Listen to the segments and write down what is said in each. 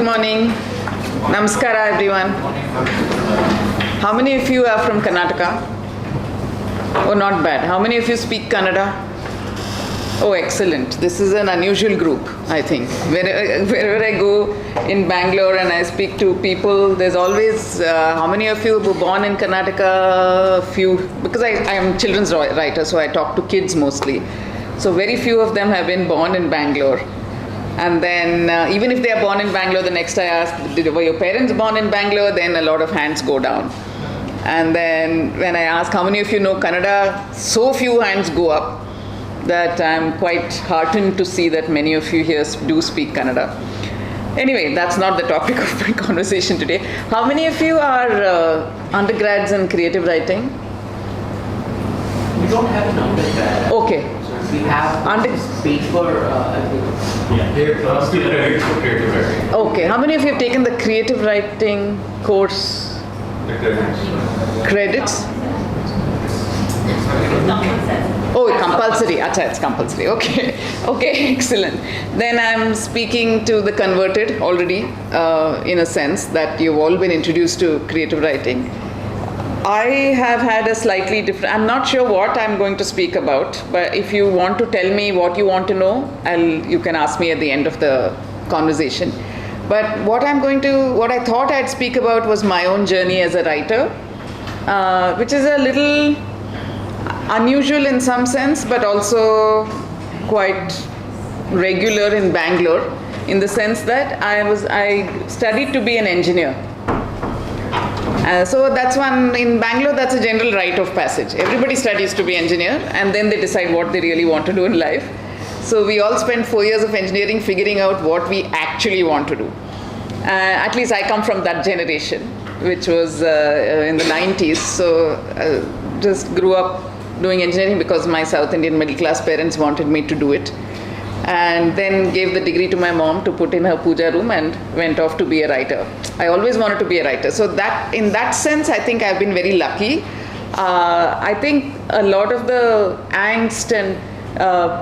Good morning. Namaskara everyone. How many of you are from Karnataka? Oh, not bad. How many of you speak Kannada? Oh, excellent. This is an unusual group, I think. Wherever I go in Bangalore and I speak to people, there's always, how many of you were born in Karnataka? Few, because I am children's writer, so I talk to kids mostly. So very few of them have been born in Bangalore. And then even if they are born in Bangalore, the next I ask, were your parents born in Bangalore? Then a lot of hands go down. And then when I ask how many of you know Kannada, so few hands go up that I'm quite heartened to see that many of you here do speak Kannada. Anyway, that's not the topic of my conversation today. How many of you are undergrads in creative writing? We don't have an undergrad. Okay. We have paper, I think. Yeah, they're still credits for creative writing. Okay. How many of you have taken the creative writing course? The credits. Credits? Oh, compulsory. Acha, it's compulsory. Okay. Okay, excellent. Then I'm speaking to the converted already, in a sense that you've all been introduced to creative writing. I have had a slightly different, I'm not sure what I'm going to speak about, but if you want to tell me what you want to know, you can ask me at the end of the conversation. But what I thought I'd speak about was my own journey as a writer, which is a little unusual in some sense, but also quite regular in Bangalore, in the sense that I studied to be an engineer. So that's one, in Bangalore, that's a general rite of passage. Everybody studies to be engineer and then they decide what they really want to do in life. So we all spend 4 years of engineering figuring out what we actually want to do. At least I come from that generation, which was in the 90s. So just grew up doing engineering because my South Indian middle class parents wanted me to do it. And then gave the degree to my mom to put in her puja room and went off to be a writer. I always wanted to be a writer. So that, in that sense, I think I've been very lucky. I think a lot of the angst and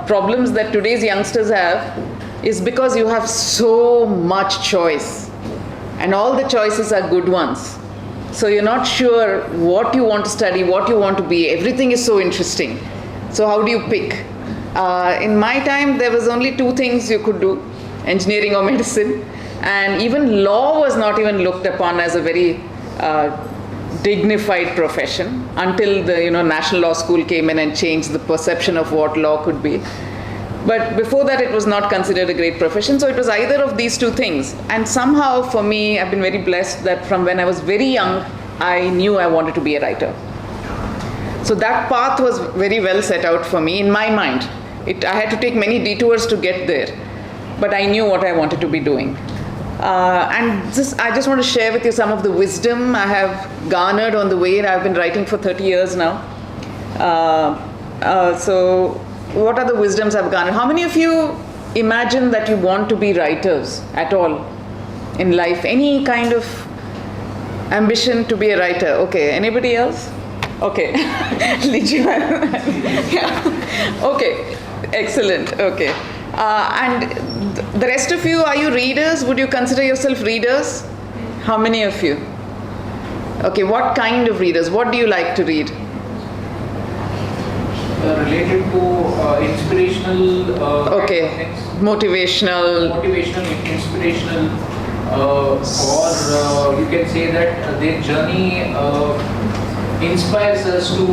problems that today's youngsters have is because you have so much choice. And all the choices are good ones. So you're not sure what you want to study, what you want to be. Everything is so interesting. So how do you pick? In my time, there was only two things you could do, engineering or medicine. And even law was not even looked upon as a very dignified profession until the National Law School came in and changed the perception of what law could be. But before that, it was not considered a great profession. So it was either of these two things. And somehow, for me, I've been very blessed that from when I was very young, I knew I wanted to be a writer. So that path was very well set out for me in my mind. I had to take many detours to get there, but I knew what I wanted to be doing. I just want to share with you some of the wisdom I have garnered on the way. I've been writing for 30 years now. So what are the wisdoms I've garnered? How many of you imagine that you want to be writers at all in life? Any kind of ambition to be a writer? Okay, anybody else? Okay. Yeah. Okay. Excellent. Okay. And the rest of you, are you readers? Would you consider yourself readers? How many of you? Okay. What kind of readers? What do you like to read? Related to inspirational Okay. things. Motivational, Inspirational, or you can say that their journey inspires us to,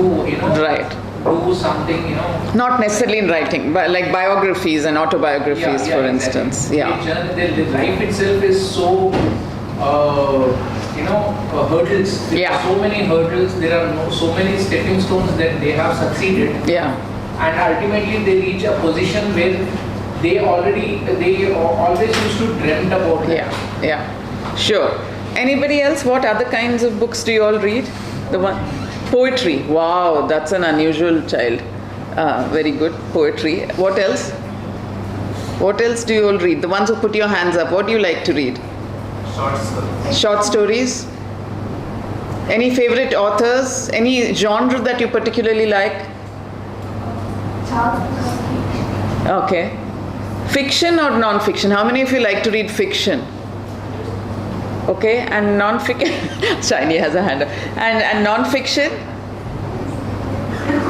right. do something, Not necessarily in writing, but like biographies and autobiographies, for instance. Exactly. Yeah. The life itself is so, hurdles. There are so many hurdles. There are so many stepping stones that they have succeeded. Yeah. And ultimately, they reach a position where they always used to dreamt about that. Yeah. Yeah. Sure. Anybody else? What other kinds of books do you all read? The one. Poetry. Wow, that's an unusual child. Very good. Poetry. What else? What else do you all read? The ones who put your hands up. What do you like to read? Short stories. Short stories. Any favorite authors? Any genre that you particularly like? Okay. Fiction or non-fiction? How many of you like to read fiction? Okay, and non-fiction, Shiny has a hand up. And non-fiction?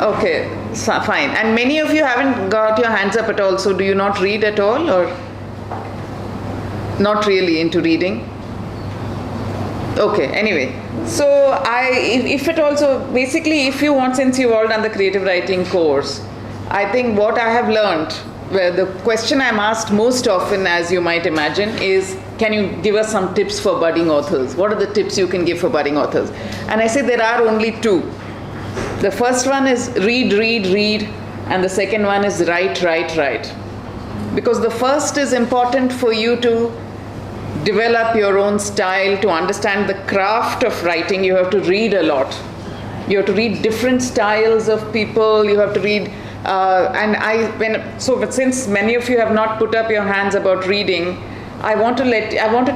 Okay, so fine. And many of you haven't got your hands up at all, so do you not read at all, or not really into reading? Okay, anyway. So if it also, basically if you want, since you've all done the creative writing course, I think what I have learned, where the question I'm asked most often, as you might imagine, is can you give us some tips for budding authors? What are the tips you can give for budding authors? And I say there are only two. The first one is read, and the second one is write. Because the first is important for you to develop your own style, to understand the craft of writing. You have to read a lot. You have to read different styles of people. You have to read, but since many of you have not put up your hands about reading, I want to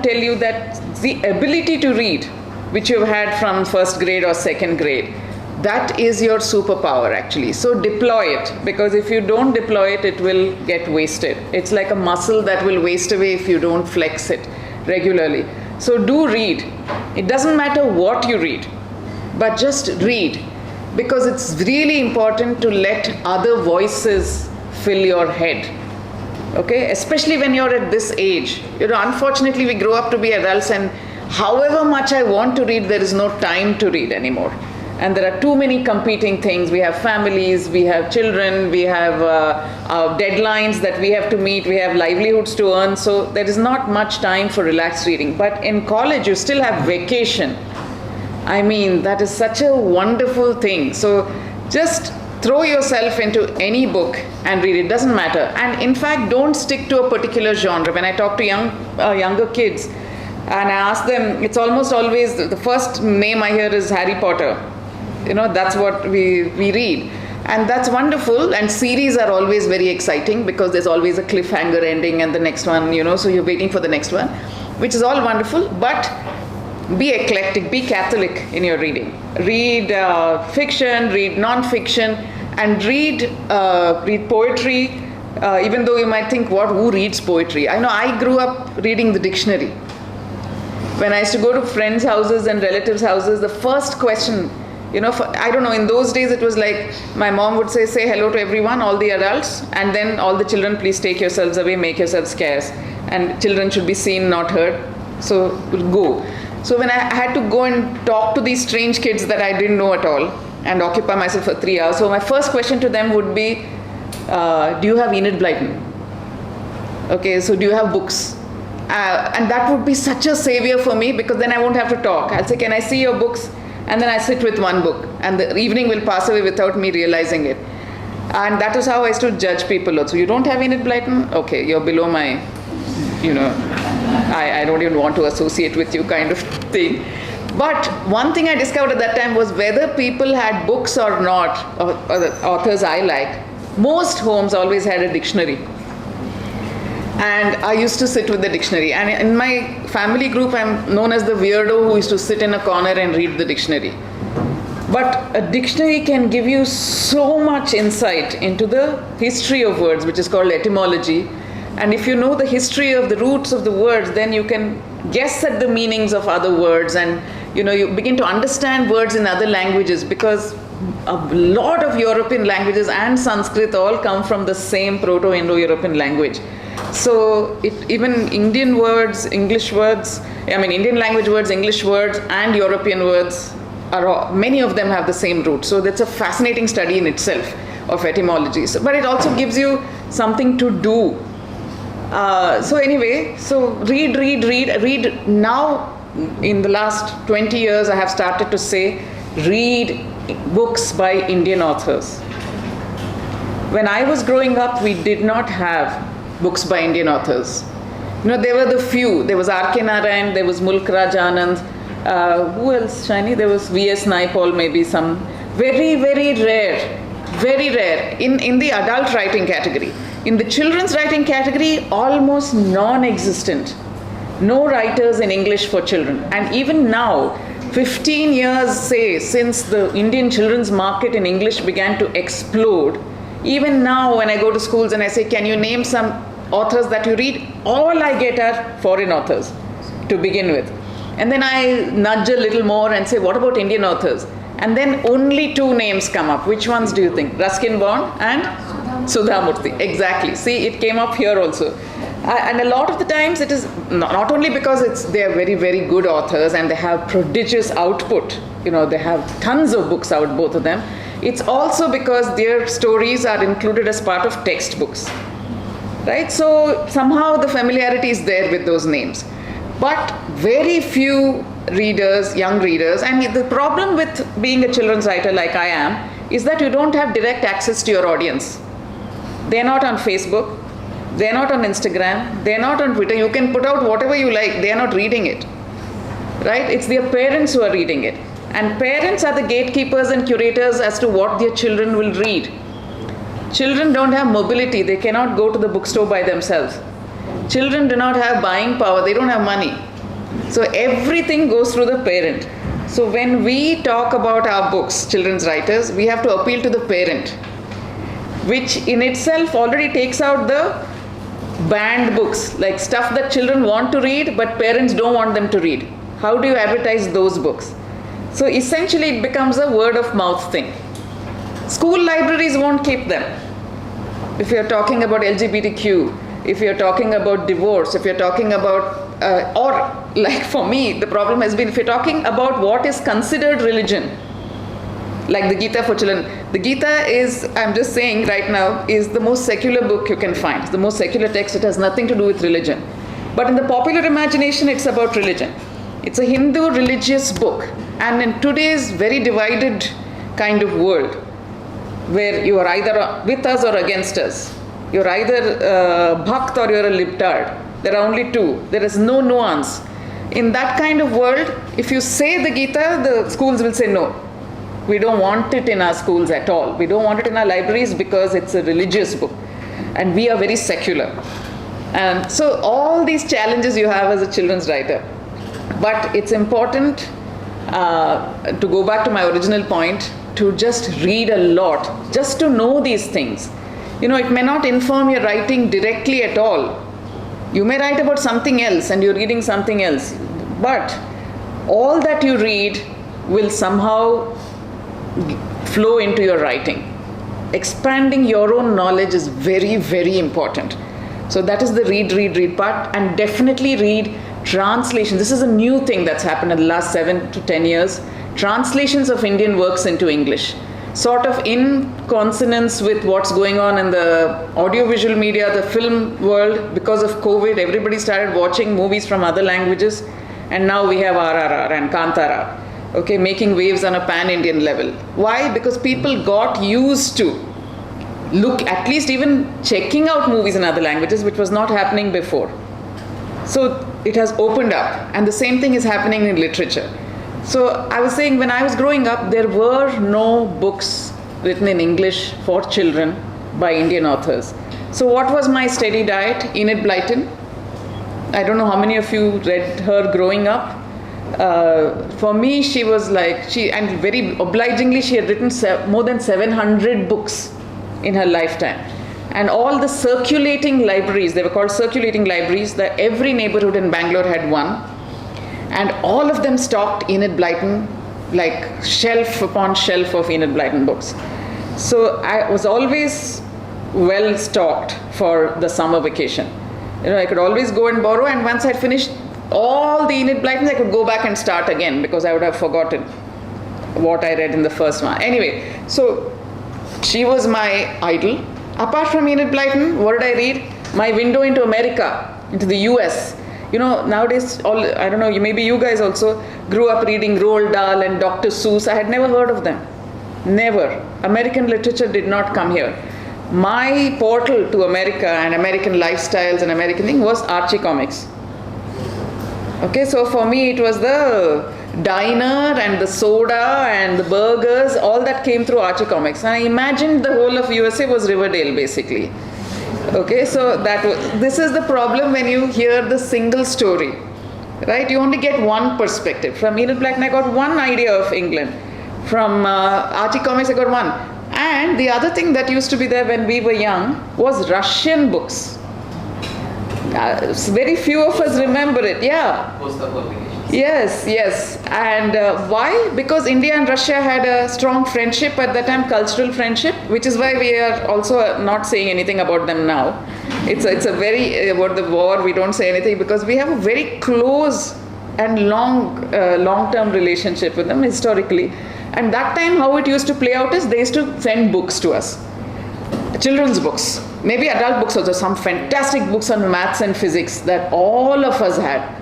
tell you that the ability to read, which you've had from first grade or second grade, that is your superpower actually. So deploy it, because if you don't deploy it, it will get wasted. It's like a muscle that will waste away if you don't flex it regularly. So do read. It doesn't matter what you read, but just read, because it's really important to let other voices fill your head. Okay, especially when you're at this age. Unfortunately we grow up to be adults, and however much I want to read, there is no time to read anymore. And there are too many competing things. We have families, we have children, we have deadlines that we have to meet, we have livelihoods to earn, so there is not much time for relaxed reading. But in college you still have vacation. I mean, that is such a wonderful thing. So just throw yourself into any book and read. It doesn't matter. And in fact, don't stick to a particular genre. When I talk to younger kids and I ask them, it's almost always the first name I hear is Harry Potter. That's what we read. And that's wonderful. And series are always very exciting because there's always a cliffhanger ending and the next one, so you're waiting for the next one, which is all wonderful. But be eclectic, be Catholic in your reading. Read fiction, read non-fiction, and read poetry, even though you might think, who reads poetry? I know I grew up reading the dictionary. When I used to go to friends' houses and relatives' houses, the first question, I don't know, in those days it was like, my mom would say hello to everyone, all the adults, and then all the children, please take yourselves away, make yourselves scarce. And children should be seen, not heard. So go. So when I had to go and talk to these strange kids that I didn't know at all and occupy myself for 3 hours, so my first question to them would be, do you have Enid Blyton? Okay, so do you have books? And that would be such a savior for me, because then I won't have to talk. I'll say, can I see your books? And then I sit with one book, and the evening will pass away without me realizing it. And that is how I used to judge people also. You don't have Enid Blyton? Okay, you're below my, I don't even want to associate with you kind of thing. But one thing I discovered at that time was whether people had books or not, or the authors I liked, most homes always had a dictionary. And I used to sit with the dictionary. And in my family group, I'm known as the weirdo who used to sit in a corner and read the dictionary. But a dictionary can give you so much insight into the history of words, which is called etymology. And if you know the history of the roots of the words, then you can guess at the meanings of other words, and you begin to understand words in other languages, because a lot of European languages and Sanskrit all come from the same Proto-Indo-European language. So even Indian words, English words, Indian language words, English words, and European words, many of them have the same root. So that's a fascinating study in itself of etymology. But it also gives you something to do. So anyway, so read. Now, in the last 20 years, I have started to say, read books by Indian authors. When I was growing up, we did not have books by Indian authors. There were the few. There was R.K. Narayan, there was Mulk Raj Anand. Who else, Shiny? There was V.S. Naipaul, maybe some. Very, very rare in the adult writing category. In the children's writing category, almost non-existent. No writers in English for children. And even now, 15 years, say, since the Indian children's market in English began to explode, even now when I go to schools and I say, can you name some authors that you read? All I get are foreign authors to begin with. And then I nudge a little more and say, what about Indian authors? And then only two names come up. Which ones do you think? Ruskin Bond and Sudhamurthy. Exactly. See, it came up here also. And a lot of the times it is not only because they are very, very good authors and they have prodigious output. They have tons of books out, both of them. It's also because their stories are included as part of textbooks. Right? So somehow the familiarity is there with those names. But very few readers, young readers, and the problem with being a children's writer like I am, is that you don't have direct access to your audience. They're not on Facebook, they're not on Instagram, they're not on Twitter. You can put out whatever you like, they're not reading it. Right? It's their parents who are reading it. And parents are the gatekeepers and curators as to what their children will read. Children don't have mobility, they cannot go to the bookstore by themselves. Children do not have buying power, they don't have money. So everything goes through the parent. So when we talk about our books, children's writers, we have to appeal to the parent, which in itself already takes out the banned books, like stuff that children want to read but parents don't want them to read. How do you advertise those books? So essentially it becomes a word of mouth thing. School libraries won't keep them. If you're talking about LGBTQ, if you're talking about divorce, if you're talking about, or like for me, the problem has been if you're talking about what is considered religion, like the Gita for children. The Gita is, I'm just saying right now, is the most secular book you can find. It's the most secular text. It has nothing to do with religion. But in the popular imagination, it's about religion. It's a Hindu religious book. And in today's very divided kind of world, where you are either with us or against us, you're either Bhakt or you're a libtard. There are only two. There is no nuance. In that kind of world, if you say the Gita, the schools will say no. We don't want it in our schools at all. We don't want it in our libraries because it's a religious book. And we are very secular. And so all these challenges you have as a children's writer. But it's important to go back to my original point, to just read a lot, just to know these things. It may not inform your writing directly at all. You may write about something else and you're reading something else. But all that you read will somehow flow into your writing. Expanding your own knowledge is very, very important. So that is the read part, and definitely read translations. This is a new thing that's happened in the last 7 to 10 years. Translations of Indian works into English. Sort of in consonance with what's going on in the audiovisual media, the film world. Because of COVID, everybody started watching movies from other languages, and now we have RRR and Kantara. Okay, making waves on a pan-Indian level. Why? Because people got used to at least even checking out movies in other languages, which was not happening before. So it has opened up, and the same thing is happening in literature. So I was saying, when I was growing up, there were no books written in English for children by Indian authors. So what was my steady diet? Enid Blyton. I don't know how many of you read her growing up. For me, she was like, and very obligingly, she had written more than 700 books in her lifetime. And all the circulating libraries, they were called circulating libraries, that every neighborhood in Bangalore had one. And all of them stocked Enid Blyton, like shelf upon shelf of Enid Blyton books. So I was always well stocked for the summer vacation. I could always go and borrow, and once I'd finished all the Enid Blytons, I could go back and start again because I would have forgotten what I read in the first one. Anyway, so she was my idol. Apart from Enid Blyton, what did I read? My window into America, into the US. Nowadays, I don't know, maybe you guys also grew up reading Roald Dahl and Dr. Seuss. I had never heard of them. Never. American literature did not come here. My portal to America and American lifestyles and American thing was Archie Comics. Okay, so for me it was the diner and the soda and the burgers, all that came through Archie Comics. And I imagined the whole of USA was Riverdale basically. Okay, so this is the problem when you hear the single story, right? You only get one perspective. From Enid Blyton, I got one idea of England. From Archie Comics, I got one. And the other thing that used to be there when we were young was Russian books. Very few of us remember it. Yeah. Yes, yes. And why? Because India and Russia had a strong friendship at that time, cultural friendship, which is why we are also not saying anything about them now. It's a very, about the war, we don't say anything because we have a very close and long-term relationship with them historically. And that time, how it used to play out is they used to send books to us. Children's books, maybe adult books also, some fantastic books on maths and physics that all of us had.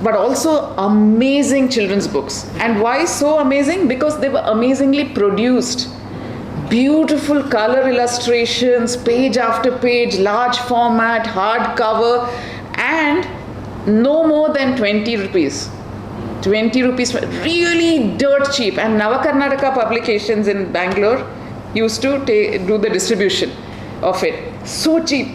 But also amazing children's books. And why so amazing? Because they were amazingly produced. Beautiful color illustrations, page after page, large format, hardcover, and no more than 20 rupees. 20 rupees, really dirt cheap. And Navakarnataka Publications in Bangalore used to do the distribution of it. So cheap.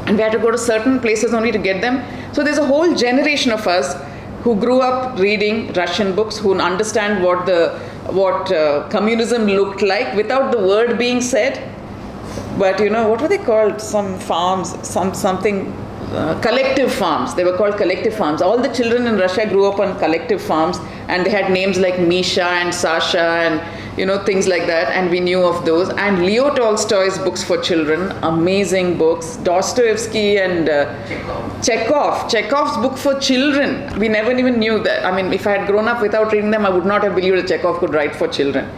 And we had to go to certain places only to get them. So there's a whole generation of us who grew up reading Russian books, who understand what communism looked like without the word being said. But what were they called? Some farms, something. Collective farms. They were called collective farms. All the children in Russia grew up on collective farms, and they had names like Misha and Sasha and things like that, and we knew of those. And Leo Tolstoy's books for children, amazing books. Dostoevsky and Chekhov's book for children. We never even knew that. I mean, if I had grown up without reading them, I would not have believed that Chekhov could write for children.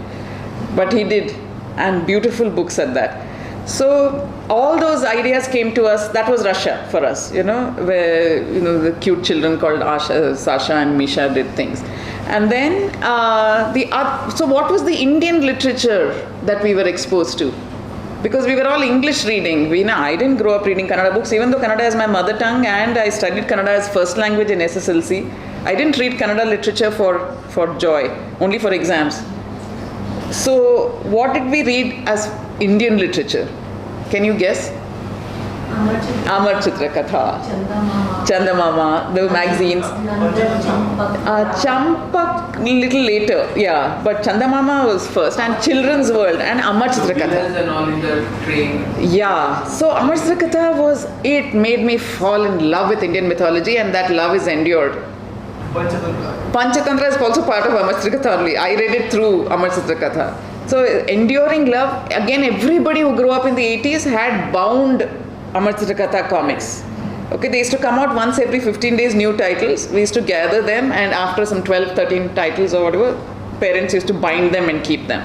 But he did, and beautiful books at that. So all those ideas came to us. That was Russia for us, where the cute children called Sasha and Misha did things. And then so what was the Indian literature that we were exposed to? Because we were all English reading. I didn't grow up reading Kannada books, even though Kannada is my mother tongue and I studied Kannada as first language in SSLC. I didn't read Kannada literature for joy, only for exams. So what did we read as Indian literature? Can you guess? Amar Chitra Katha, Chandamama, the magazines. Champak little later, yeah, but Chandamama was first, and Children's World and Amar Chitra Katha. And all in the train. Yeah, so Amar Chitra Katha it made me fall in love with Indian mythology, and that love is endured. Panchatantra is also part of Amar Chitra Katha only. I read it through Amar Chitra Katha. So enduring love, again, everybody who grew up in the 80s had bound Amar Chitra Katha comics. Okay, they used to come out once every 15 days, new titles. We used to gather them, and after some 12, 13 titles or whatever, parents used to bind them and keep them.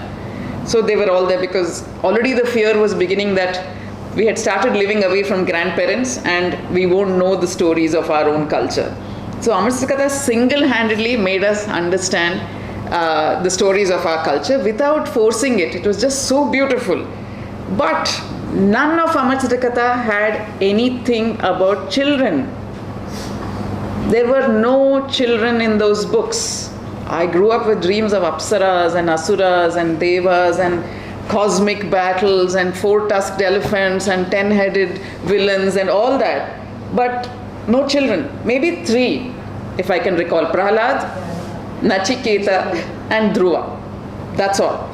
So they were all there because already the fear was beginning that we had started living away from grandparents and we won't know the stories of our own culture. So Amar Chitra Katha single-handedly made us understand the stories of our culture without forcing it. It was just so beautiful. But none of Amar Chitra Katha had anything about children. There were no children in those books. I grew up with dreams of Apsaras and Asuras and Devas and cosmic battles and 4-tusked elephants and 10-headed villains and all that. But no children. Maybe 3, if I can recall. Prahlad, Nachiketa and Dhruva. That's all.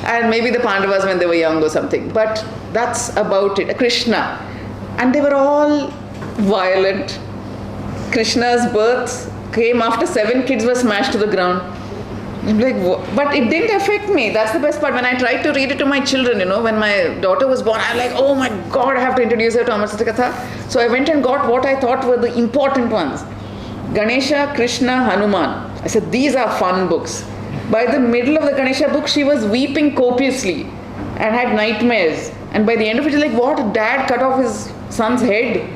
And maybe the Pandavas when they were young or something. But that's about it. Krishna. And they were all violent. Krishna's birth came after 7 kids were smashed to the ground. I'm like, but it didn't affect me. That's the best part. When I tried to read it to my children, when my daughter was born, I was like, oh my God, I have to introduce her to Amar Chitra Katha. So I went and got what I thought were the important ones. Ganesha, Krishna, Hanuman. I said, these are fun books. By the middle of the Ganesha book, she was weeping copiously and had nightmares. And by the end of it, she's like, what? Dad cut off his son's head.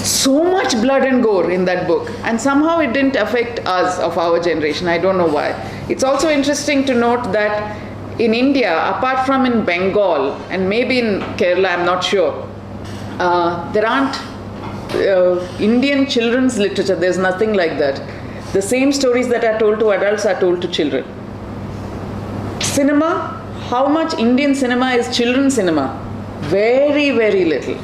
So much blood and gore in that book. And somehow it didn't affect us of our generation. I don't know why. It's also interesting to note that in India, apart from in Bengal and maybe in Kerala, I'm not sure, there aren't Indian children's literature. There's nothing like that. The same stories that are told to adults are told to children. Cinema, how much Indian cinema is children's cinema? Very, very little.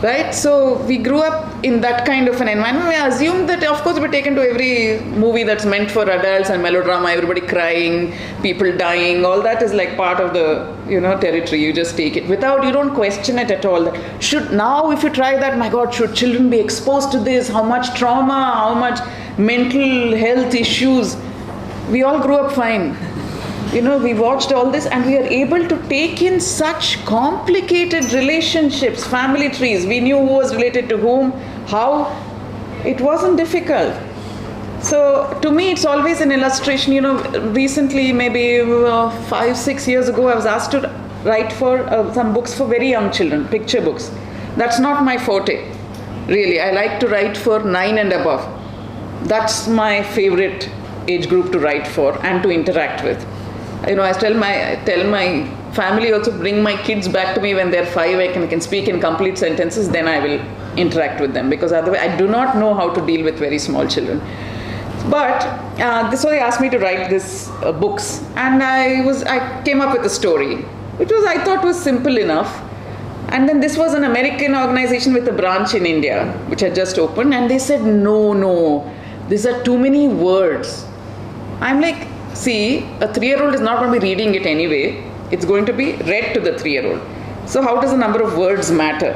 Right? So we grew up in that kind of an environment. We assume that, of course, we're taken to every movie that's meant for adults and melodrama, everybody crying, people dying, all that is like part of the, territory. You just take it you don't question it at all. Now, if you try that, my God, should children be exposed to this? How much trauma, how much mental health issues? We all grew up fine. We watched all this and we are able to take in such complicated relationships, family trees. We knew who was related to whom, how. It wasn't difficult. So to me, it's always an illustration. Recently, maybe 5-6 years ago, I was asked to write for some books for very young children, picture books. That's not my forte, really. I like to write for 9 and above. That's my favorite age group to write for and to interact with. I tell my family also, bring my kids back to me when they're 5. I can speak in complete sentences, then I will interact with them, because otherwise I do not know how to deal with very small children. But so they asked me to write this books, and I came up with a story, which I thought was simple enough. And then this was an American organization with a branch in India, which had just opened, and they said, no, these are too many words. I'm like, see, a 3-year-old is not going to be reading it anyway. It's going to be read to the 3-year-old. So how does the number of words matter?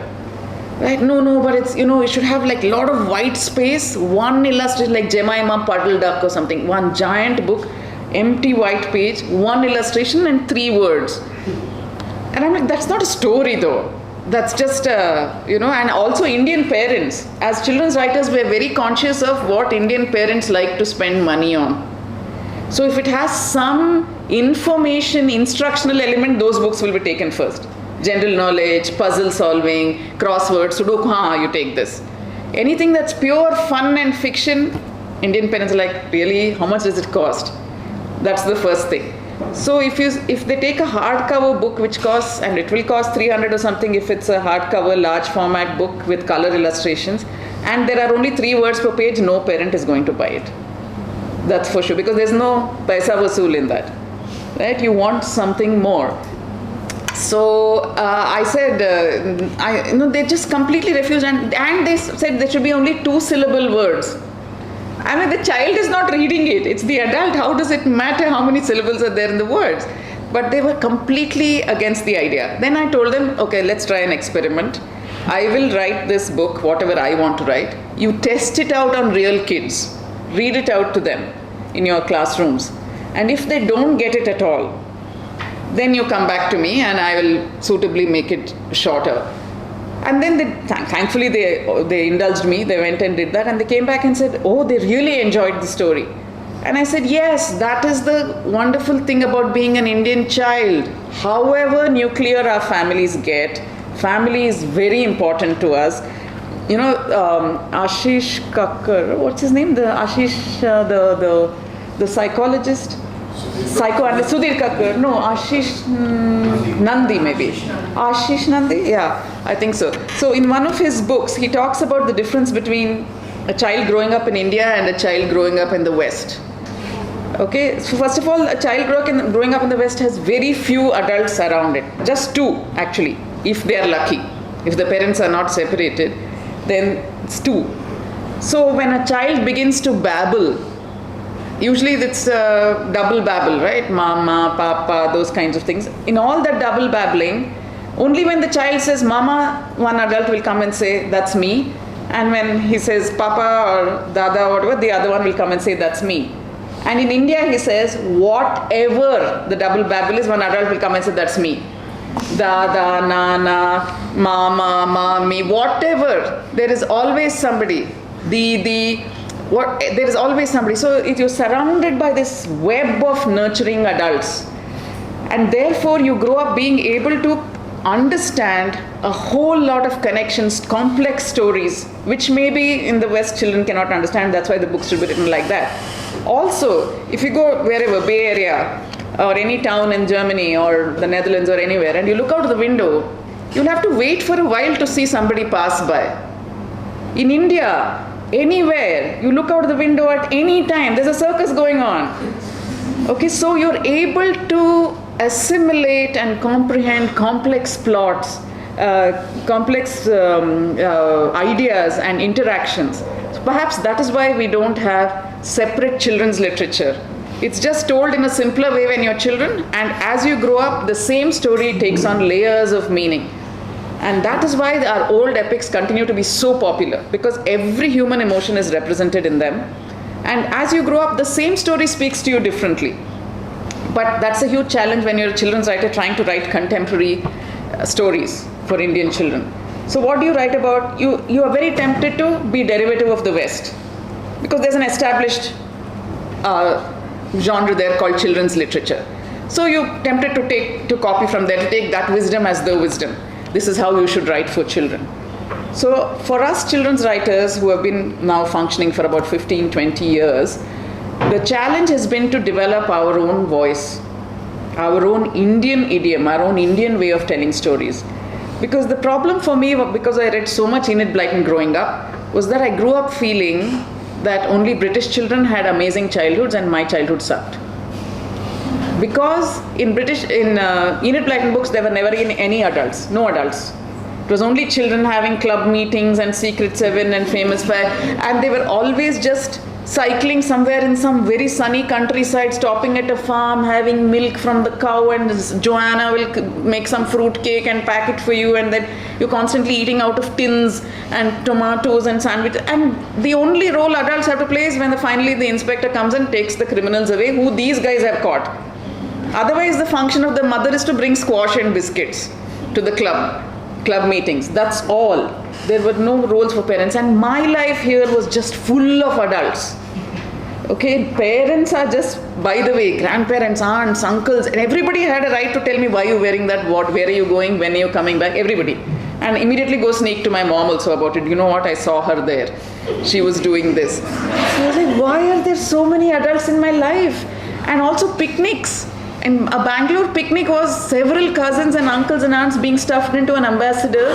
Right? No, but it's, it should have like a lot of white space, one illustration like Jemima Puddle Duck or something, one giant book, empty white page, one illustration and 3 words. And I'm like, that's not a story though. That's just, and also Indian parents. As children's writers, we're very conscious of what Indian parents like to spend money on. So if it has some information, instructional element, those books will be taken first. General knowledge, puzzle solving, crosswords, Sudoku, you take this. Anything that's pure fun and fiction, Indian parents are like, really, how much does it cost? That's the first thing. So if they take a hardcover book, which costs, and it will cost 300 or something if it's a hardcover, large format book with color illustrations, and there are only 3 words per page, no parent is going to buy it. That's for sure, because there's no paisa vasool in that, right? You want something more. So I said, they just completely refused, and they said there should be only 2-syllable words. I mean, the child is not reading it. It's the adult. How does it matter how many syllables are there in the words? But they were completely against the idea. Then I told them, okay, let's try an experiment. I will write this book, whatever I want to write. You test it out on real kids. Read it out to them in your classrooms. And if they don't get it at all, then you come back to me and I will suitably make it shorter. And then thankfully they indulged me. They went and did that, and they came back and said, oh, they really enjoyed the story. And I said, yes, that is the wonderful thing about being an Indian child. However nuclear our families get, family is very important to us. Ashish Kakkar, what's his name? The psychologist? Psychoanalyst, Sudhir Kakkar. No, Ashish Nandi maybe. Ashish Nandi? Yeah, I think so. So in one of his books, he talks about the difference between a child growing up in India and a child growing up in the West. Okay, so first of all, a child growing up in the West has very few adults around it. Just 2, actually, if they are lucky. If the parents are not separated, then it's 2. So when a child begins to babble, usually it's double babble, right? Mama, papa, those kinds of things. In all that double babbling, only when the child says mama, one adult will come and say, that's me. And when he says papa or dada or whatever, the other one will come and say, that's me. And in India, he says, whatever the double babble is, one adult will come and say, that's me. Dada, nana, mama, mami, whatever. There is always somebody. Didi, there is always somebody. So you're surrounded by this web of nurturing adults. And therefore, you grow up being able to understand a whole lot of connections, complex stories, which maybe in the West children cannot understand. That's why the books should be written like that. Also, if you go wherever, Bay Area, or any town in Germany or the Netherlands or anywhere, and you look out of the window, you'll have to wait for a while to see somebody pass by. In India, anywhere, you look out of the window at any time, there's a circus going on. Okay, so you're able to assimilate and comprehend complex plots, complex ideas and interactions. So perhaps that is why we don't have separate children's literature. It's just told in a simpler way when you're children, and as you grow up, the same story takes on layers of meaning. And that is why our old epics continue to be so popular, because every human emotion is represented in them. And as you grow up, the same story speaks to you differently. But that's a huge challenge when you're a children's writer trying to write contemporary stories for Indian children. So what do you write about? You are very tempted to be derivative of the West, because there's an established genre there called children's literature. So you're tempted to copy from there, to take that wisdom as the wisdom. This is how you should write for children. So for us children's writers who have been now functioning for about 15, 20 years, the challenge has been to develop our own voice, our own Indian idiom, our own Indian way of telling stories. Because the problem for me, because I read so much Enid Blyton growing up, was that I grew up feeling that only British children had amazing childhoods and my childhood sucked. Because in Enid Blyton books, there were never any adults, no adults. It was only children having club meetings and Secret Seven and Famous Five, and they were always just cycling somewhere in some very sunny countryside, stopping at a farm, having milk from the cow, and Joanna will make some fruit cake and pack it for you, and then you're constantly eating out of tins and tomatoes and sandwiches. And the only role adults have to play is when finally the inspector comes and takes the criminals away, who these guys have caught. Otherwise, the function of the mother is to bring squash and biscuits to the club meetings. That's all. There were no roles for parents, and my life here was just full of adults. Okay, parents are just, by the way, grandparents, aunts, uncles, and everybody had a right to tell me why you're wearing that, where are you going, when are you coming back, everybody. And immediately go sneak to my mom also about it. You know what, I saw her there. She was doing this. So I was like, why are there so many adults in my life? And also picnics. And a Bangalore picnic was several cousins and uncles and aunts being stuffed into an ambassador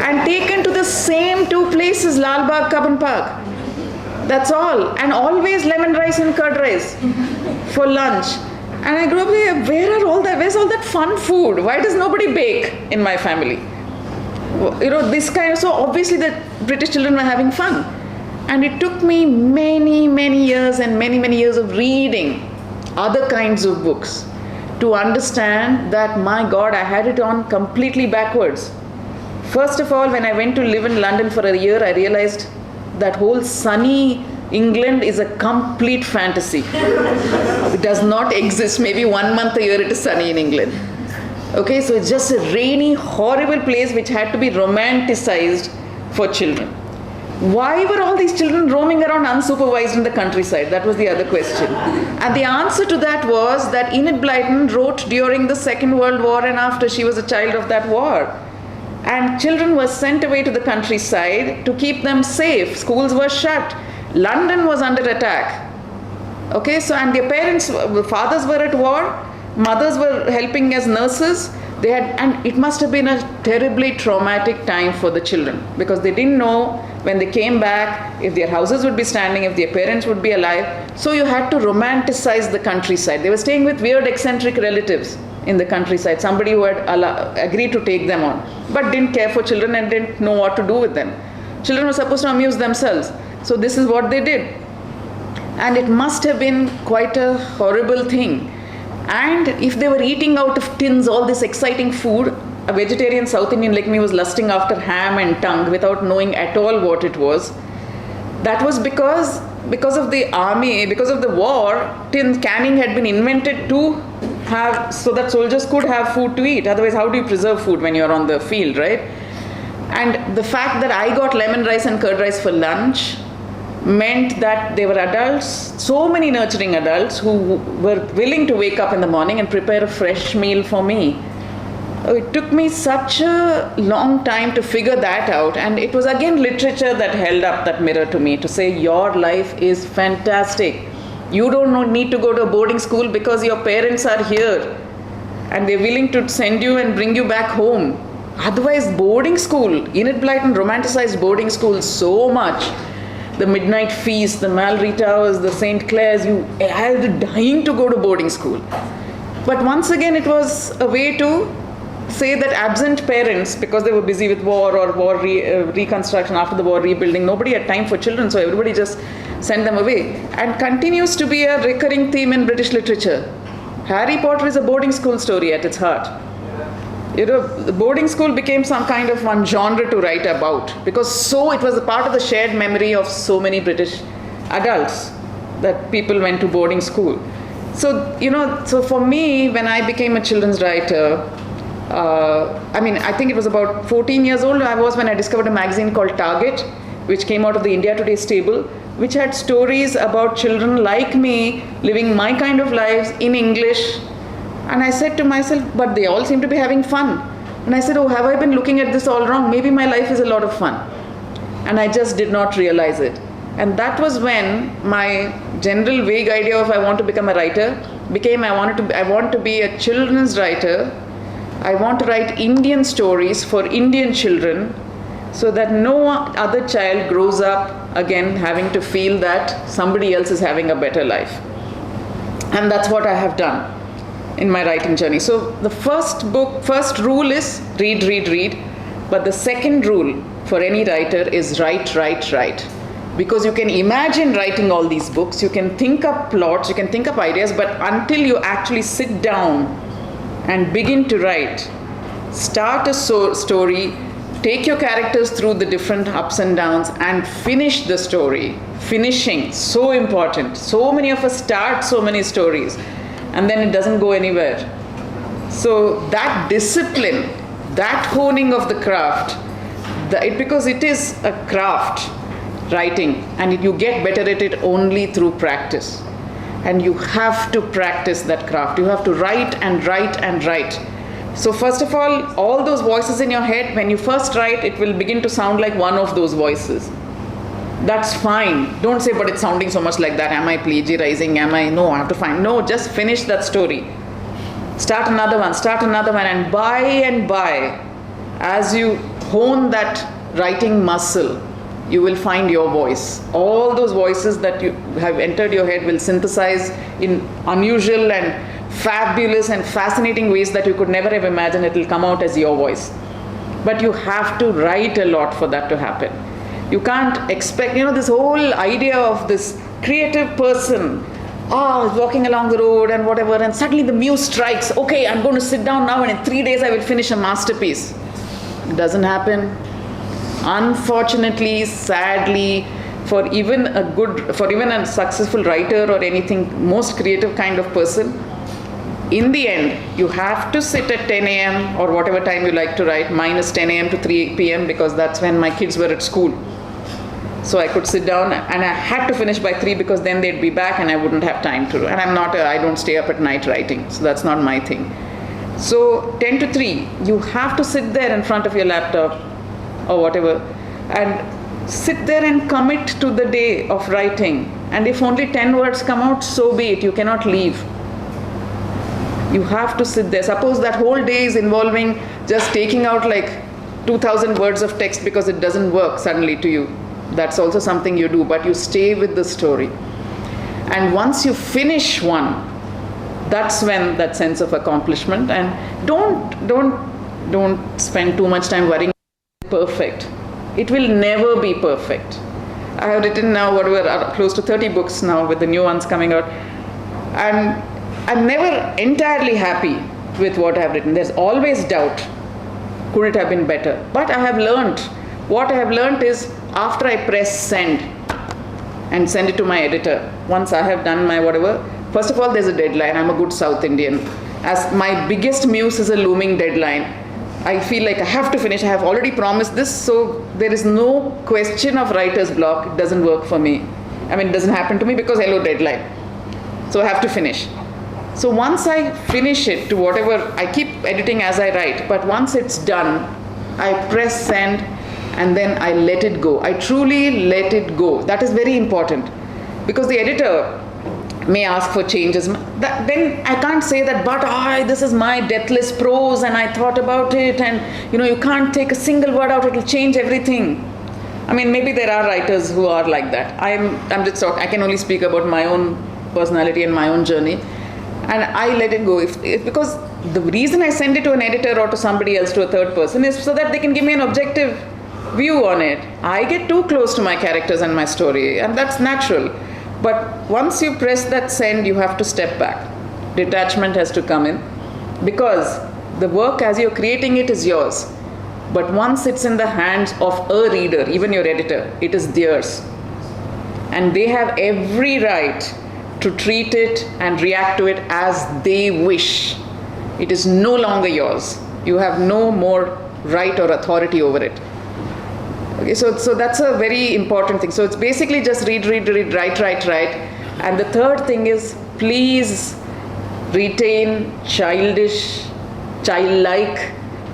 and taken to the same two places, Lal Bagh, Cubbon Park. That's all. And always lemon rice and curd rice for lunch. And I grew up there, where's all that fun food? Why does nobody bake in my family? You know, this kind of, so obviously the British children were having fun. And it took me many, many years and many, many years of reading other kinds of books to understand that, my God, I had it on completely backwards. First of all, when I went to live in London for a year, I realized that whole sunny England is a complete fantasy. It does not exist. Maybe 1 month a year it is sunny in England. Okay, so it's just a rainy, horrible place which had to be romanticized for children. Why were all these children roaming around unsupervised in the countryside? That was the other question. And the answer to that was that Enid Blyton wrote during the Second World War and after. She was a child of that war. And children were sent away to the countryside to keep them safe. Schools were shut. London was under attack. Okay, so, and their parents, fathers were at war, mothers were helping as nurses. And it must have been a terribly traumatic time for the children, because they didn't know when they came back if their houses would be standing, if their parents would be alive. So you had to romanticize the countryside. They were staying with weird eccentric relatives in the countryside, somebody who had agreed to take them on, but didn't care for children and didn't know what to do with them. Children were supposed to amuse themselves. So this is what they did. And it must have been quite a horrible thing. And if they were eating out of tins all this exciting food, a vegetarian South Indian like me was lusting after ham and tongue without knowing at all what it was. That was because of the army, because of the war, tin canning had been invented to have, so that soldiers could have food to eat. Otherwise, how do you preserve food when you're on the field, right? And the fact that I got lemon rice and curd rice for lunch meant that there were adults, so many nurturing adults, who were willing to wake up in the morning and prepare a fresh meal for me. It took me such a long time to figure that out, and it was again literature that held up that mirror to me to say, your life is fantastic. You don't need to go to a boarding school because your parents are here and they're willing to send you and bring you back home. Otherwise, boarding school, Enid Blyton romanticized boarding school so much. The Midnight Feast, the Mallory Towers, the St. Clair's, I was dying to go to boarding school. But once again, it was a way to say that absent parents, because they were busy with war or reconstruction after the war, rebuilding, nobody had time for children, so everybody just sent them away. And continues to be a recurring theme in British literature. Harry Potter is a boarding school story at its heart. The boarding school became some kind of one genre to write about, because it was a part of the shared memory of so many British adults that people went to boarding school. So, so for me, when I became a children's writer, I think it was about 14 years old I was when I discovered a magazine called Target, which came out of the India Today stable, which had stories about children like me living my kind of lives in English. And I said to myself, but they all seem to be having fun. And I said, oh, have I been looking at this all wrong? Maybe my life is a lot of fun. And I just did not realize it. And that was when my general vague idea of I want to become a writer became I want to be a children's writer. I want to write Indian stories for Indian children so that no other child grows up again having to feel that somebody else is having a better life. And that's what I have done in my writing journey. So the first rule is read, read, read. But the second rule for any writer is write, write, write. Because you can imagine writing all these books, you can think up plots, you can think up ideas, but until you actually sit down and begin to write, start a story, take your characters through the different ups and downs and finish the story. Finishing, so important. So many of us start so many stories and then it doesn't go anywhere. So that discipline, that honing of the craft, because it is a craft, writing, and you get better at it only through practice. And you have to practice that craft. You have to write and write and write. So first of all those voices in your head, when you first write, it will begin to sound like one of those voices. That's fine. Don't say, but it's sounding so much like that. Am I plagiarizing? No, I have to find. No, just finish that story. Start another one, and by, as you hone that writing muscle, you will find your voice. All those voices that you have entered your head will synthesize in unusual and fabulous and fascinating ways that you could never have imagined. It will come out as your voice. But you have to write a lot for that to happen. You can't expect, this whole idea of this creative person, walking along the road and whatever, and suddenly the muse strikes. Okay, I'm going to sit down now and in 3 days I will finish a masterpiece. It doesn't happen. Unfortunately, sadly, for even a successful writer or anything, most creative kind of person, in the end, you have to sit at 10 a.m. or whatever time you like to write, minus 10 a.m. to 3 p.m. because that's when my kids were at school. So I could sit down and I had to finish by 3 because then they'd be back and I wouldn't have time to. And I don't stay up at night writing, so that's not my thing. So 10 to 3, you have to sit there in front of your laptop or whatever, and sit there and commit to the day of writing. And if only 10 words come out, so be it. You cannot leave. You have to sit there. Suppose that whole day is involving just taking out like 2,000 words of text because it doesn't work suddenly to you. That's also something you do, but you stay with the story. And once you finish one, that's when that sense of accomplishment. And don't spend too much time worrying perfect. It will never be perfect. I have written now close to 30 books now with the new ones coming out, and I'm never entirely happy with what I have written. There's always doubt. Could it have been better? But I have learned. What I have learned is after I press send and send it to my editor, once I have done my whatever, first of all there's a deadline. I'm a good South Indian. As my biggest muse is a looming deadline. I feel like I have to finish. I have already promised this, so there is no question of writer's block. It doesn't work for me. It doesn't happen to me because hello, deadline. So I have to finish. So once I finish it to whatever, I keep editing as I write, but once it's done, I press send and then I let it go. I truly let it go. That is very important because the editor may ask for changes. Then I can't say that, but this is my deathless prose and I thought about it, and you can't take a single word out, it'll change everything. Maybe there are writers who are like that. I'm just talking, I can only speak about my own personality and my own journey. And I let it go. Because the reason I send it to an editor or to somebody else, to a third person, is so that they can give me an objective view on it. I get too close to my characters and my story, and that's natural. But once you press that send, you have to step back. Detachment has to come in, because the work as you're creating it is yours. But once it's in the hands of a reader, even your editor, it is theirs. And they have every right to treat it and react to it as they wish. It is no longer yours. You have no more right or authority over it. Okay, so that's a very important thing. So it's basically just read, write. And the third thing is, please retain childlike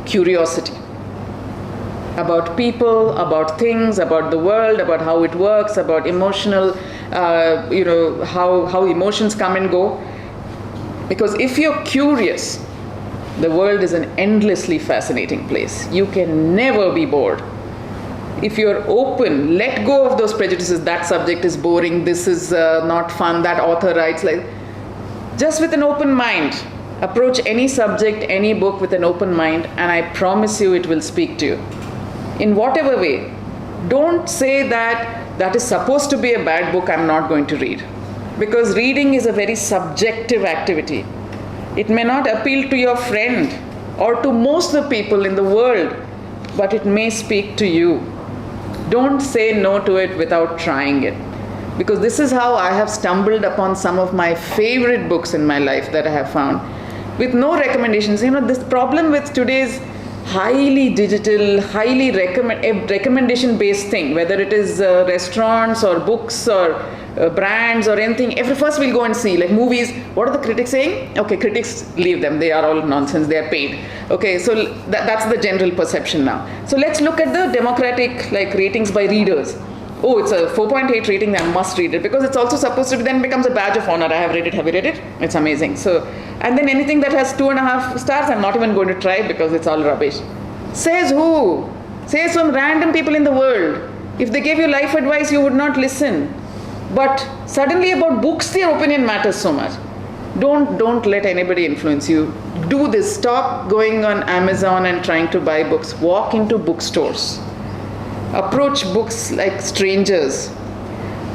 curiosity about people, about things, about the world, about how it works, about emotional, how emotions come and go. Because if you're curious, the world is an endlessly fascinating place. You can never be bored. If you're open, let go of those prejudices. That subject is boring, this is not fun, that author writes like... Just with an open mind, approach any subject, any book with an open mind, and I promise you it will speak to you. In whatever way. Don't say that is supposed to be a bad book, I'm not going to read. Because reading is a very subjective activity. It may not appeal to your friend or to most of the people in the world, but it may speak to you. Don't say no to it without trying it. Because this is how I have stumbled upon some of my favorite books in my life that I have found, with no recommendations. This problem with today's highly digital, highly recommendation based thing, whether it is restaurants or books or brands or anything, first we'll go and see, like movies, what are the critics saying? Okay, critics, leave them, they are all nonsense, they are paid. Okay, so that's the general perception now. So let's look at the democratic ratings by readers. Oh, it's a 4.8 rating, I must read it, because it's also supposed to be, then becomes a badge of honor. I have read it, have you read it? It's amazing. So, and then anything that has 2.5 stars, I'm not even going to try because it's all rubbish. Says who? Says some random people in the world. If they gave you life advice, you would not listen. But suddenly about books, their opinion matters so much. Don't let anybody influence you. Do this. Stop going on Amazon and trying to buy books. Walk into bookstores. Approach books like strangers.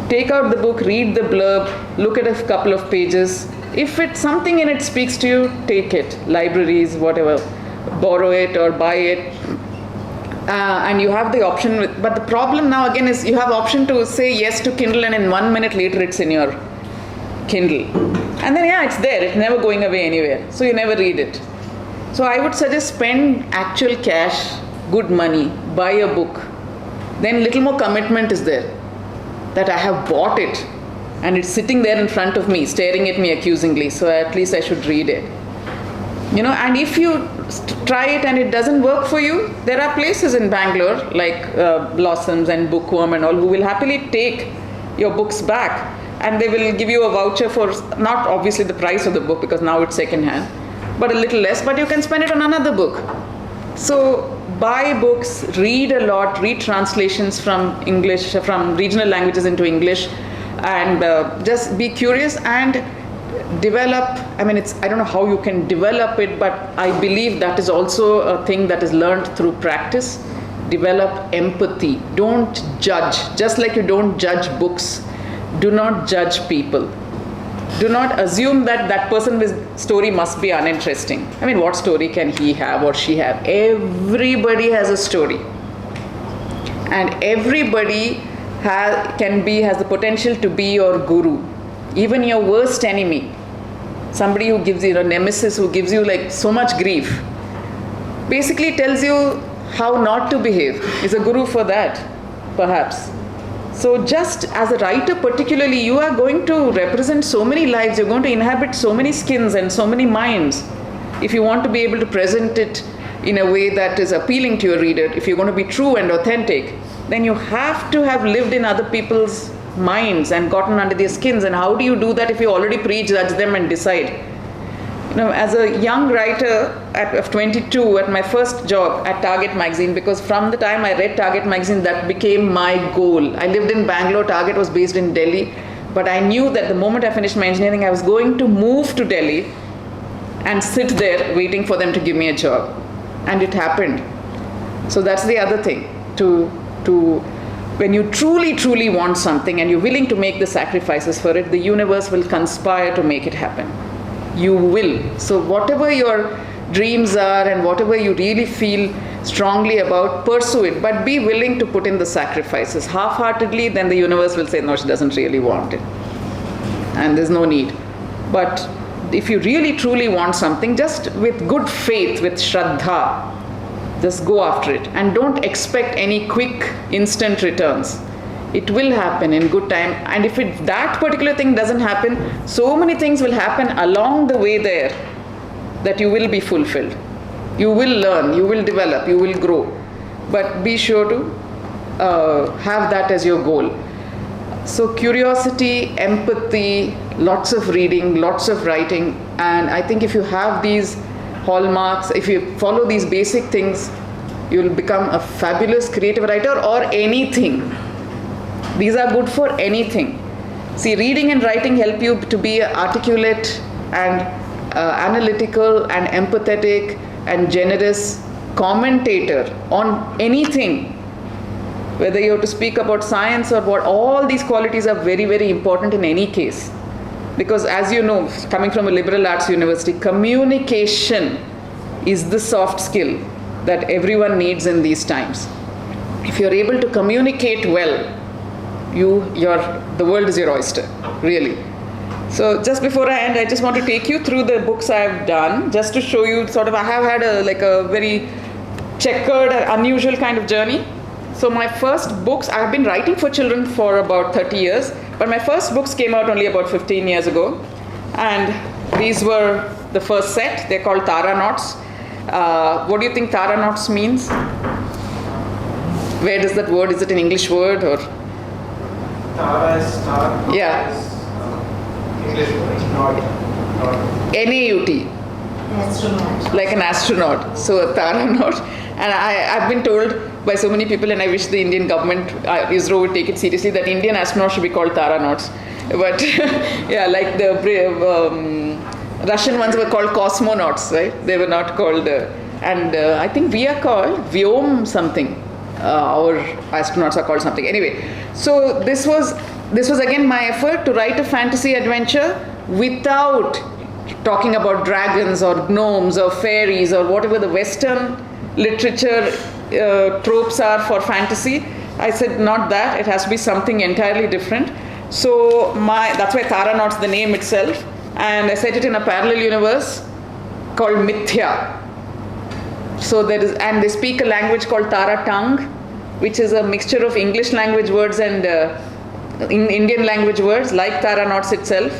Take out the book, read the blurb, look at a couple of pages. If something in it speaks to you, take it. Libraries, whatever. Borrow it or buy it. And you have the option. But the problem now again is you have option to say yes to Kindle, and in 1 minute later it's in your Kindle. And then it's there. It's never going away anywhere. So you never read it. So I would suggest spend actual cash, good money, buy a book. Then little more commitment is there, that I have bought it and it's sitting there in front of me, staring at me accusingly, so at least I should read it. And if you try it and it doesn't work for you, there are places in Bangalore like Blossoms and Bookworm and all who will happily take your books back, and they will give you a voucher for, not obviously the price of the book because now it's second hand, but a little less, but you can spend it on another book. So buy books, read a lot, read translations from English, from regional languages into English, and just be curious and develop. I don't know how you can develop it, but I believe that is also a thing that is learned through practice. Develop empathy. Don't judge. Just like you don't judge books, do not judge people. Do not assume that person's story must be uninteresting. What story can he have or she have? Everybody has a story. And everybody has the potential to be your guru. Even your worst enemy. Somebody who gives you, nemesis who gives you so much grief, basically tells you how not to behave. Is a guru for that, perhaps. So just as a writer particularly, you are going to represent so many lives, you're going to inhabit so many skins and so many minds. If you want to be able to present it in a way that is appealing to your reader, if you're going to be true and authentic, then you have to have lived in other people's minds and gotten under their skins. And how do you do that if you already prejudge them and decide? As a young writer of 22 at my first job at Target magazine, because from the time I read Target magazine, that became my goal. I lived in Bangalore, Target was based in Delhi. But I knew that the moment I finished my engineering, I was going to move to Delhi and sit there waiting for them to give me a job. And it happened. So that's the other thing. When you truly want something and you're willing to make the sacrifices for it, the universe will conspire to make it happen. You will. So whatever your dreams are and whatever you really feel strongly about, pursue it, but be willing to put in the sacrifices. Half-heartedly, then the universe will say, no, she doesn't really want it. And there's no need. But if you really truly want something, just with good faith, with Shraddha, just go after it. And don't expect any quick, instant returns. It will happen in good time. And if that particular thing doesn't happen, so many things will happen along the way there that you will be fulfilled. You will learn, you will develop, you will grow. But be sure to have that as your goal. So curiosity, empathy, lots of reading, lots of writing. And I think if you have these hallmarks, if you follow these basic things, you'll become a fabulous creative writer or anything. These are good for anything. See, reading and writing help you to be articulate and analytical and empathetic and generous commentator on anything. Whether you have to speak about science or what, all these qualities are very, very important in any case. Because as you know, coming from a liberal arts university, communication is the soft skill that everyone needs in these times. If you're able to communicate well, the world is your oyster, really. So just before I end, I just want to take you through the books I've done, just to show you I have had a very checkered and unusual kind of journey. So my first books, I've been writing for children for about 30 years, but my first books came out only about 15 years ago. And these were the first set. They're called Taranauts. What do you think Taranauts means? Where does that word, is it an English word or? Tara is star. Yeah. English word, not. N-A-U-T. Astronaut. Like an astronaut. So a Taranaut. And I've been told by so many people, and I wish the Indian government, ISRO would take it seriously, that Indian astronauts should be called Taranauts. But yeah, like the Russian ones were called cosmonauts, right? They were not called, I think we are called Vyom something. Our astronauts are called something. Anyway, so this was again my effort to write a fantasy adventure without talking about dragons or gnomes or fairies or whatever the Western literature tropes are for fantasy. I said not that, it has to be something entirely different. So that's why Taranauts, the name itself, and I set it in a parallel universe called Mithya. So and they speak a language called Tara tongue, which is a mixture of English language words and Indian language words, like Taranauts itself.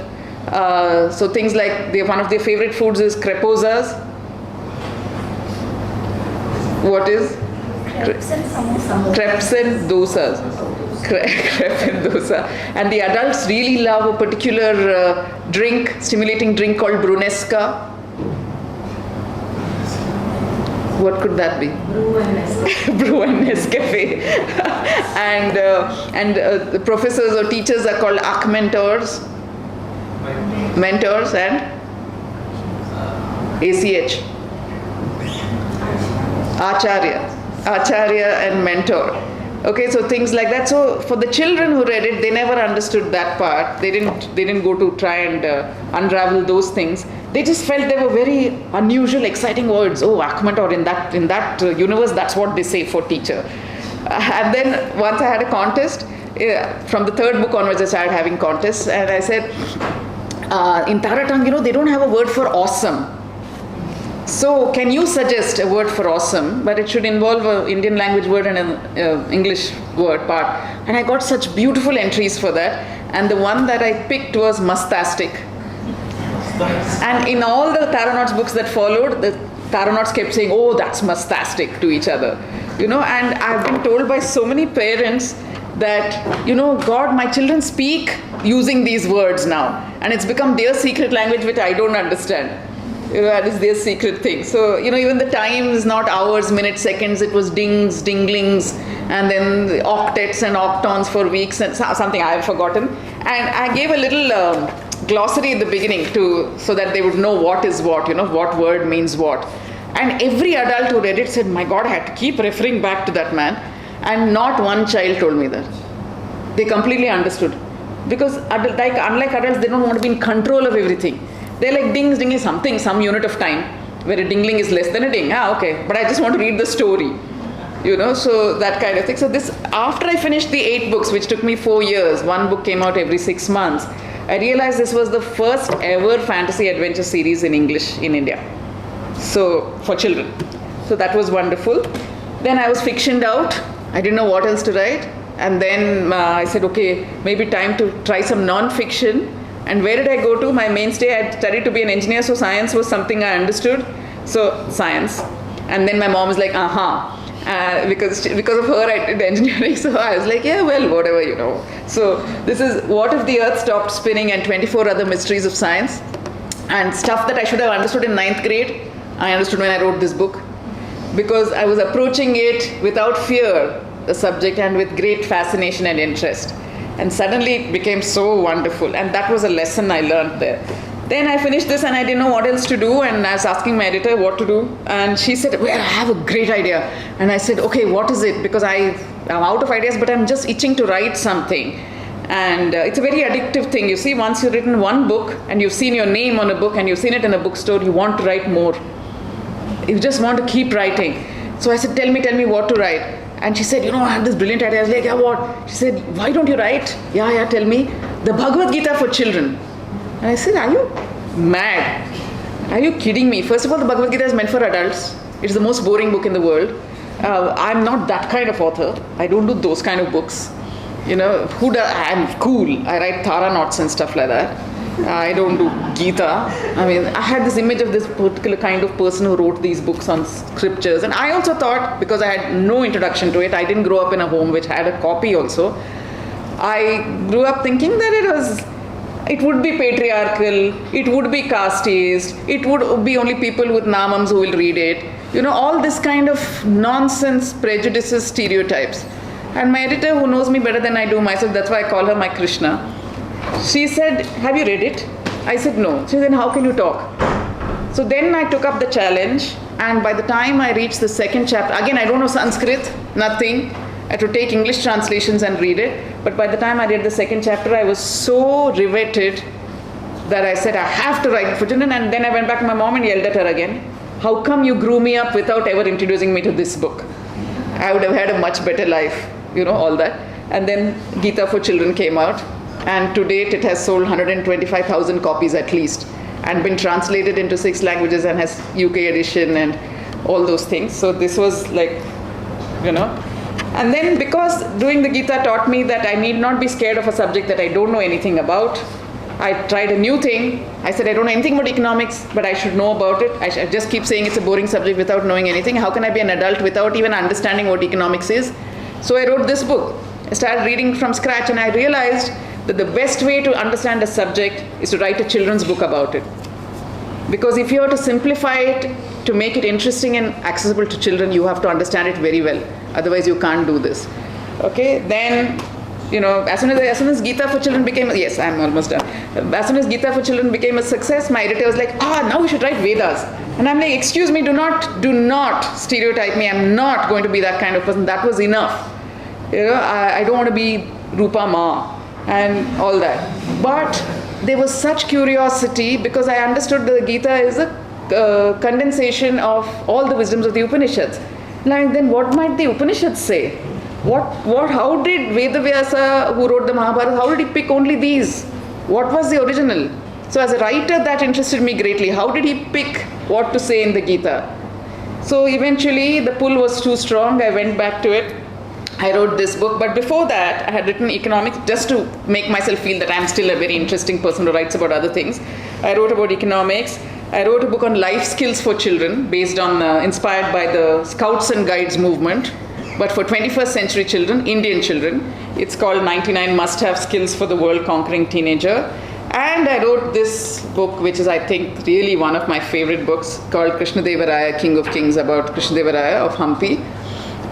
So things like one of their favorite foods is crepusas. What is? Crepes and samosa. Crepes and dosas. Crepe and dosa. And the adults really love a particular stimulating drink called Brunesca. What could that be? Brew and Nescafe. Brew and Nescafe. and the professors or teachers are called mentors. Mentors and ACH. Acharya and mentor. Okay, so things like that. So for the children who read it, they never understood that part. They didn't go to try and unravel those things. They just felt they were very unusual, exciting words. Oh, mentor, in that universe, that's what they say for teacher. And then once I had a contest, from the third book onwards, I started having contests, and I said, in Taratang, they don't have a word for awesome. So can you suggest a word for awesome, but it should involve an Indian language word and an English word part. And I got such beautiful entries for that. And the one that I picked was mastastic. And in all the Taranauts books that followed, the Taranauts kept saying, oh, that's mastastic to each other. And I've been told by so many parents that, God, my children speak using these words now. And it's become their secret language, which I don't understand. That is their secret thing. So, even the time is not hours, minutes, seconds. It was dings, dinglings, and then the octets and octons for weeks and something I have forgotten. And I gave a little glossary at the beginning so that they would know what is what, what word means what. And every adult who read it said, my God, I had to keep referring back to that man. And not one child told me that. They completely understood. Because unlike adults, they don't want to be in control of everything. They're like dings, ding is something, some unit of time, where a dingling is less than a ding. Okay, but I just want to read the story. So that kind of thing. So after I finished the 8 books, which took me 4 years, one book came out every 6 months, I realized this was the first ever fantasy adventure series in English in India. So, for children. So that was wonderful. Then I was fictioned out. I didn't know what else to write. And then I said, okay, maybe time to try some non-fiction. And where did I go to? My mainstay, I had studied to be an engineer, so science was something I understood. So, science. And then my mom was like, because of her I did engineering. So I was like, yeah, well, whatever, So this is What If the Earth Stopped Spinning and 24 Other Mysteries of Science. And stuff that I should have understood in 9th grade, I understood when I wrote this book. Because I was approaching it without fear, the subject, and with great fascination and interest. And suddenly it became so wonderful. And that was a lesson I learned there. Then I finished this and I didn't know what else to do, and I was asking my editor what to do, and she said, well, I have a great idea. And I said, okay, what is it? Because I'm out of ideas, but I'm just itching to write something. And it's a very addictive thing. You see, once you've written one book and you've seen your name on a book and you've seen it in a bookstore, you want to write more. You just want to keep writing. So I said, tell me what to write. And she said, I have this brilliant idea. I was like, yeah, what? She said, why don't you write? Yeah, tell me. The Bhagavad Gita for children. And I said, are you mad? Are you kidding me? First of all, the Bhagavad Gita is meant for adults. It's the most boring book in the world. I'm not that kind of author. I don't do those kind of books. I'm cool. I write Thara knots and stuff like that. I don't do Gita. I had this image of this particular kind of person who wrote these books on scriptures. And I also thought, because I had no introduction to it, I didn't grow up in a home which had a copy also. I grew up thinking that it would be patriarchal, it would be casteist, it would be only people with namams who will read it. All this kind of nonsense, prejudices, stereotypes. And my editor, who knows me better than I do myself, that's why I call her my Krishna, she said, have you read it? I said, no. She said, then how can you talk? So then I took up the challenge, and by the time I reached the 2nd chapter, again, I don't know Sanskrit, nothing. I had to take English translations and read it. But by the time I read the 2nd chapter, I was so riveted that I said, I have to write it for children. And then I went back to my mom and yelled at her again. How come you grew me up without ever introducing me to this book? I would have had a much better life, all that. And then Gita for Children came out. And to date, it has sold 125,000 copies at least, and been translated into 6 languages and has UK edition and all those things. So this was like, And then because doing the Gita taught me that I need not be scared of a subject that I don't know anything about, I tried a new thing. I said, I don't know anything about economics, but I should know about it. I just keep saying it's a boring subject without knowing anything. How can I be an adult without even understanding what economics is? So I wrote this book. I started reading from scratch, and I realized that the best way to understand a subject is to write a children's book about it. Because if you are to simplify it, to make it interesting and accessible to children, you have to understand it very well. Otherwise, you can't do this. Okay, then, as soon as Gita for Children became, yes, I'm almost done. As soon as Gita for Children became a success, my editor was like, now we should write Vedas. And I'm like, excuse me, do not stereotype me. I'm not going to be that kind of person. That was enough. I don't want to be Rupa Ma and all that. But there was such curiosity because I understood the Gita is a condensation of all the wisdoms of the Upanishads. Like, then what might the Upanishads say? How did Vedavyasa, who wrote the Mahabharata, how did he pick only these? What was the original? So as a writer, that interested me greatly. How did he pick what to say in the Gita? So eventually the pull was too strong. I went back to it. I wrote this book, but before that I had written economics just to make myself feel that I'm still a very interesting person who writes about other things. I wrote about economics. I wrote a book on life skills for children based on, inspired by the Scouts and Guides movement, but for 21st century children, Indian children. It's called 99 Must-Have Skills for the World Conquering Teenager. And I wrote this book, which is, I think, really one of my favorite books, called Krishnadevaraya, King of Kings, about Krishnadevaraya of Hampi.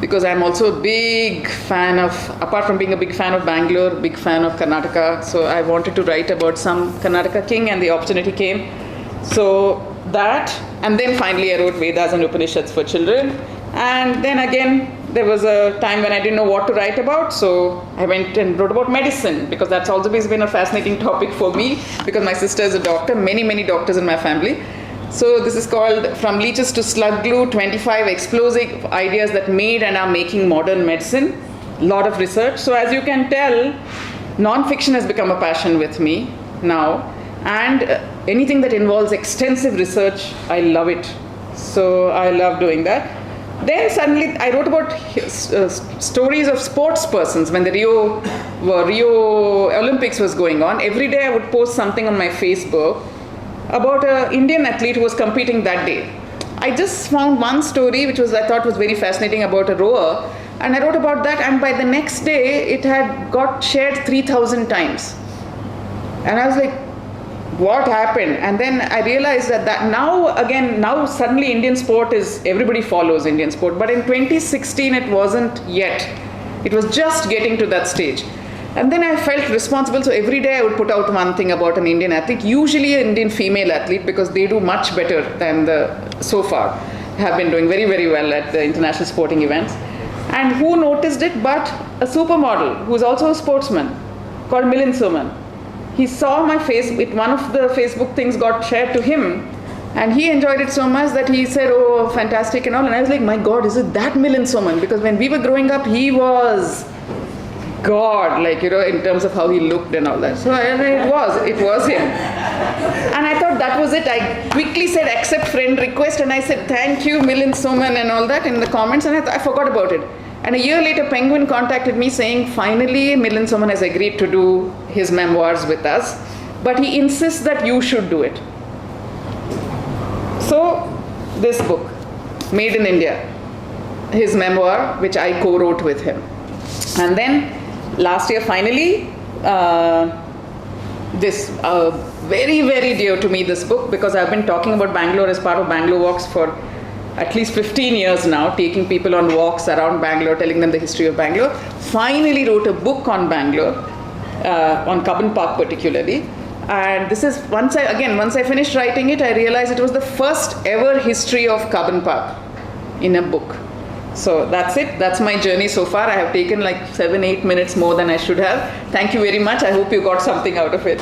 Because I'm also a big fan of, apart from being a big fan of Bangalore, big fan of Karnataka. So I wanted to write about some Karnataka king, and the opportunity came. So that, and then finally I wrote Vedas and Upanishads for children. And then again, there was a time when I didn't know what to write about, so I went and wrote about medicine, because that's always been a fascinating topic for me, because my sister is a doctor, many doctors in my family. So this is called From Leeches to Slug Glue, 25 Explosive Ideas That Made and Are Making Modern Medicine. Lot of research. So as you can tell, non-fiction has become a passion with me now, and anything that involves extensive research, I love it. So I love doing that. Then suddenly I wrote about stories of sports persons when the Rio Olympics was going on. Every day I would post something on my Facebook about an Indian athlete who was competing that day. I just found one story which I thought was very fascinating, about a rower, and I wrote about that, and by the next day it had got shared 3,000 times. And I was like, what happened? And then I realized that now suddenly Indian sport is, everybody follows Indian sport, but in 2016 it wasn't yet. It was just getting to that stage. And then I felt responsible, so every day I would put out one thing about an Indian athlete, usually an Indian female athlete, because they do much better than so far, have been doing very well at the international sporting events. And who noticed it but a supermodel who's also a sportsman, called Milind Soman. He saw my Facebook, one of the Facebook things got shared to him, and he enjoyed it so much that he said, oh, fantastic and all. And I was like, my God, is it that Milind Soman? Because when we were growing up, he was God, in terms of how he looked and all that. So it was him. And I thought that was it. I quickly said, accept friend request, and I said, thank you, Milind Soman and all that in the comments, and I forgot about it. And a year later, Penguin contacted me saying, finally, Milind Soman has agreed to do his memoirs with us, but he insists that you should do it. So, this book, Made in India, his memoir, which I co-wrote with him. And then, last year, finally, this very dear to me, this book, because I've been talking about Bangalore as part of Bangalore Walks for at least 15 years now, taking people on walks around Bangalore, telling them the history of Bangalore. Finally wrote a book on Bangalore, on Cubbon Park particularly. And this is, once I finished writing it, I realized it was the first ever history of Cubbon Park in a book. So that's it. That's my journey so far. I have taken 7-8 minutes more than I should have. Thank you very much. I hope you got something out of it.